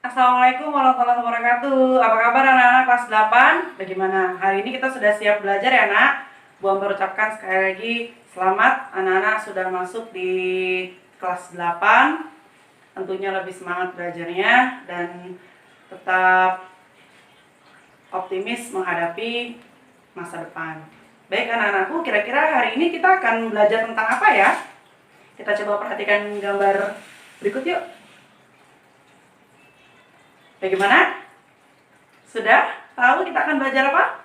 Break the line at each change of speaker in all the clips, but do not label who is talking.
Assalamualaikum warahmatullahi wabarakatuh. Apa kabar anak-anak kelas 8? Bagaimana? Hari ini kita sudah siap belajar ya, Nak? Buang berucapkan sekali lagi selamat anak-anak sudah masuk di kelas 8. Tentunya lebih semangat belajarnya dan tetap optimis menghadapi masa depan. Baik anak-anakku, kira-kira hari ini kita akan belajar tentang apa ya? Kita coba perhatikan gambar berikut yuk. Bagaimana? Sudah tahu kita akan belajar apa?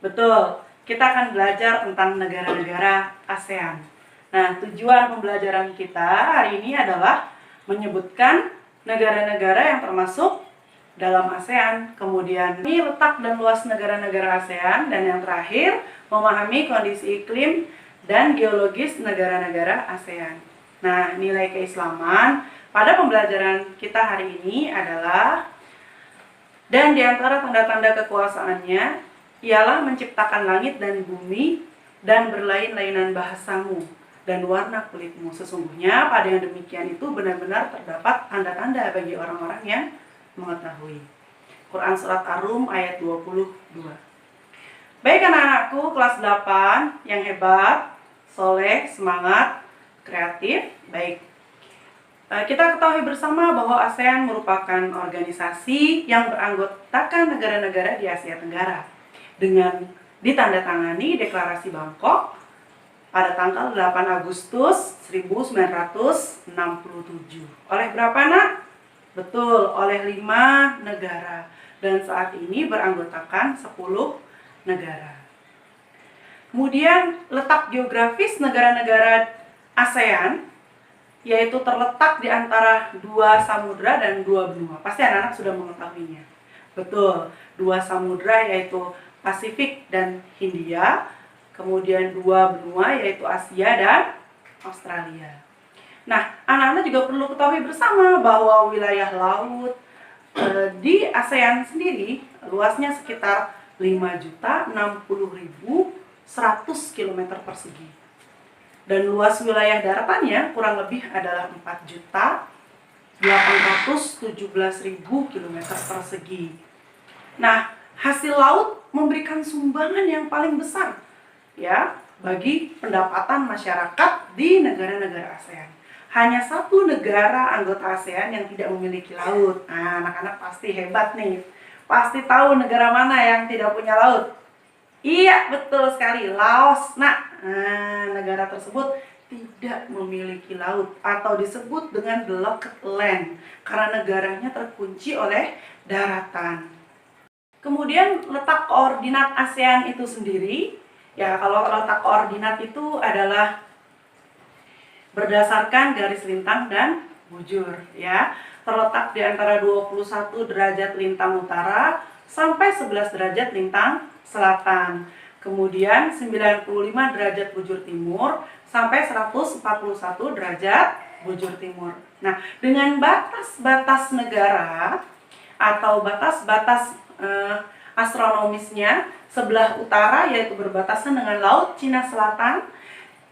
Betul, kita akan belajar tentang negara-negara ASEAN. Nah, tujuan pembelajaran kita hari ini adalah menyebutkan negara-negara yang termasuk dalam ASEAN. Kemudian ini letak dan luas negara-negara ASEAN. Dan yang terakhir, memahami kondisi iklim dan geologis negara-negara ASEAN. Nah, nilai keislaman pada pembelajaran kita hari ini adalah: dan di antara tanda-tanda kekuasaannya ialah menciptakan langit dan bumi dan berlain-lainan bahasamu dan warna kulitmu. Sesungguhnya pada yang demikian itu benar-benar terdapat tanda-tanda bagi orang-orang yang mengetahui. Quran Surat Ar-Rum ayat 22. Baik anak-anakku kelas 8 yang hebat, soleh, semangat, kreatif. Baik, kita ketahui bersama bahwa ASEAN merupakan organisasi yang beranggotakan negara-negara di Asia Tenggara dengan ditandatangani Deklarasi Bangkok pada tanggal 8 Agustus 1967. Oleh berapa, Nak? Betul, oleh 5 negara. Dan saat ini beranggotakan 10 negara. Kemudian letak geografis negara-negara ASEAN yaitu terletak di antara 2 samudra dan 2 benua. Pasti anak-anak sudah mengetahuinya. Betul, 2 samudra yaitu Pasifik dan Hindia, kemudian 2 benua yaitu Asia dan Australia. Nah, anak-anak juga perlu ketahui bersama bahwa wilayah laut di ASEAN sendiri luasnya sekitar 5.060.100 km persegi. Dan luas wilayah daratannya kurang lebih adalah 4.817.000 km persegi. Nah, hasil laut memberikan sumbangan yang paling besar ya bagi pendapatan masyarakat di negara-negara ASEAN. Hanya 1 negara anggota ASEAN yang tidak memiliki laut. Nah, anak-anak pasti hebat nih. Pasti tahu negara mana yang tidak punya laut. Iya, betul sekali, Laos. Nah, negara tersebut tidak memiliki laut atau disebut dengan blocked land karena negaranya terkunci oleh daratan. Kemudian letak koordinat ASEAN itu sendiri, ya kalau letak koordinat itu adalah berdasarkan garis lintang dan bujur, ya. Terletak di antara 21 derajat lintang utara sampai 11 derajat lintang selatan. Kemudian 95 derajat bujur timur sampai 141 derajat bujur timur. Nah, dengan batas-batas negara atau batas-batas astronomisnya, sebelah utara yaitu berbatasan dengan Laut Cina Selatan,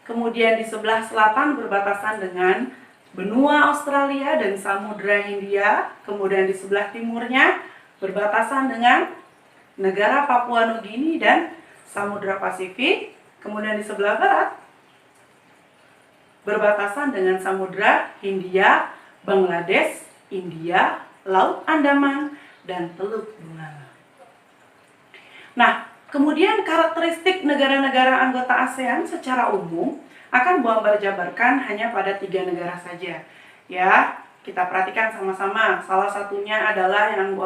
kemudian di sebelah selatan berbatasan dengan benua Australia dan Samudra Hindia, kemudian di sebelah timurnya berbatasan dengan negara Papua Nugini dan Samudra Pasifik, kemudian di sebelah barat berbatasan dengan Samudra Hindia, Bangladesh, India, Laut Andaman, dan Teluk Bengala. Nah, kemudian karakteristik negara-negara anggota ASEAN secara umum akan Buambar jabarkan hanya pada 3 negara saja. Ya, kita perhatikan sama-sama. Salah satunya adalah yang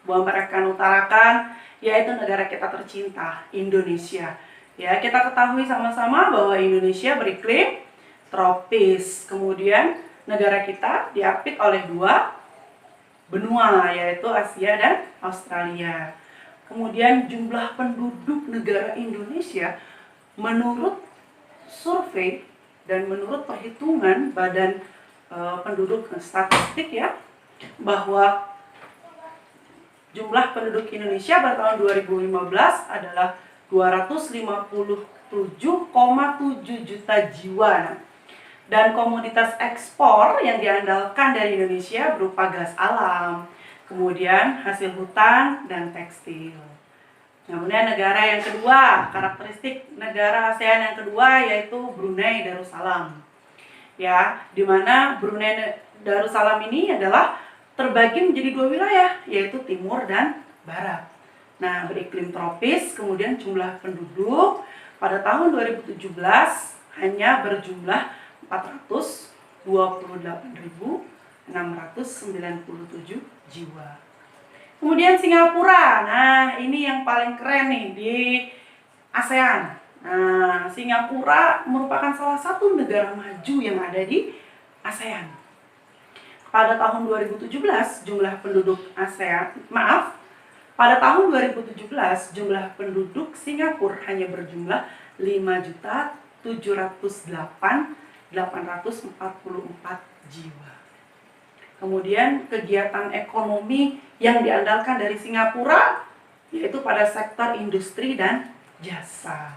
Buambar akan utarakan, yaitu negara kita tercinta, Indonesia. Ya, kita ketahui sama-sama bahwa Indonesia beriklim tropis. Kemudian negara kita diapit oleh 2 benua, yaitu Asia dan Australia. Kemudian jumlah penduduk negara Indonesia menurut survei dan menurut perhitungan Badan Penduduk Statistik ya, bahwa jumlah penduduk Indonesia pada tahun 2015 adalah 257,7 juta jiwa. Dan komoditas ekspor yang diandalkan dari Indonesia berupa gas alam, kemudian hasil hutan dan tekstil. Kemudian negara yang kedua, karakteristik negara ASEAN yang kedua yaitu Brunei Darussalam. Ya, di mana Brunei Darussalam ini adalah terbagi menjadi dua wilayah, yaitu timur dan barat. Nah, beriklim tropis, kemudian jumlah penduduk pada tahun 2017 hanya berjumlah 428.697 jiwa. Kemudian Singapura, nah ini yang paling keren nih di ASEAN. Nah, Singapura merupakan salah satu negara maju yang ada di ASEAN. Pada tahun 2017 jumlah penduduk pada tahun 2017 jumlah penduduk Singapura hanya berjumlah 5.708.844 jiwa. Kemudian kegiatan ekonomi yang diandalkan dari Singapura yaitu pada sektor industri dan jasa.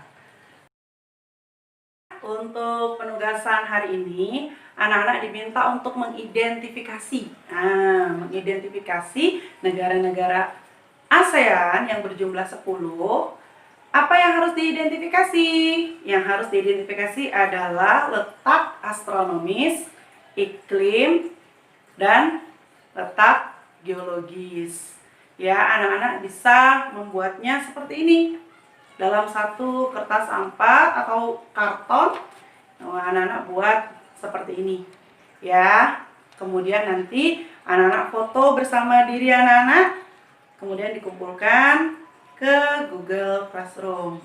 Untuk penugasan hari ini, anak-anak diminta untuk mengidentifikasi negara-negara ASEAN yang berjumlah 10. Apa yang harus diidentifikasi? Yang harus diidentifikasi adalah letak astronomis, iklim, dan letak geologis. Ya, anak-anak bisa membuatnya seperti ini. Dalam satu kertas A4 atau karton, anak-anak buat seperti ini. Ya, kemudian nanti anak-anak foto bersama diri anak-anak, kemudian dikumpulkan ke Google Classroom.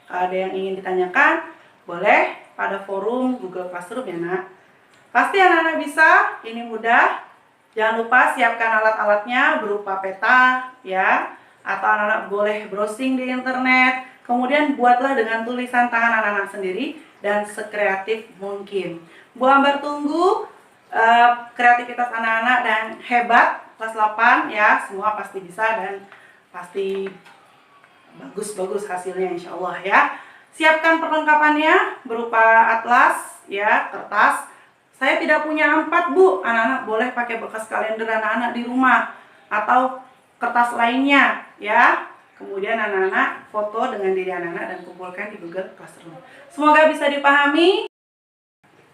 Kalau ada yang ingin ditanyakan, boleh pada forum Google Classroom ya nak. Pasti anak-anak bisa, ini mudah. Jangan lupa siapkan alat-alatnya berupa peta ya, atau anak-anak boleh browsing di internet. Kemudian buatlah dengan tulisan tangan anak-anak sendiri dan sekreatif mungkin. Bu Ambar tunggu kreativitas anak-anak dan hebat kelas 8 ya, semua pasti bisa dan pasti bagus-bagus hasilnya insya Allah ya. Siapkan perlengkapannya berupa atlas ya, kertas. Saya tidak punya A4 Bu, anak-anak boleh pakai bekas kalender anak-anak di rumah atau kertas lainnya ya. Kemudian anak-anak foto dengan diri anak-anak dan kumpulkan di Google Classroom. Semoga bisa dipahami.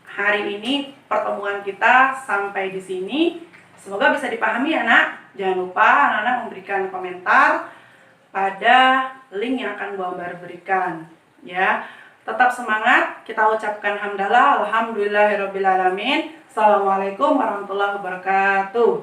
Hari ini pertemuan kita sampai di sini. Semoga bisa dipahami ya nak. Jangan lupa anak-anak memberikan komentar pada link yang akan Bu Ambar berikan ya. Tetap semangat, kita ucapkan hamdalah, alhamdulillahirobbilalamin. Assalamualaikum warahmatullahi wabarakatuh.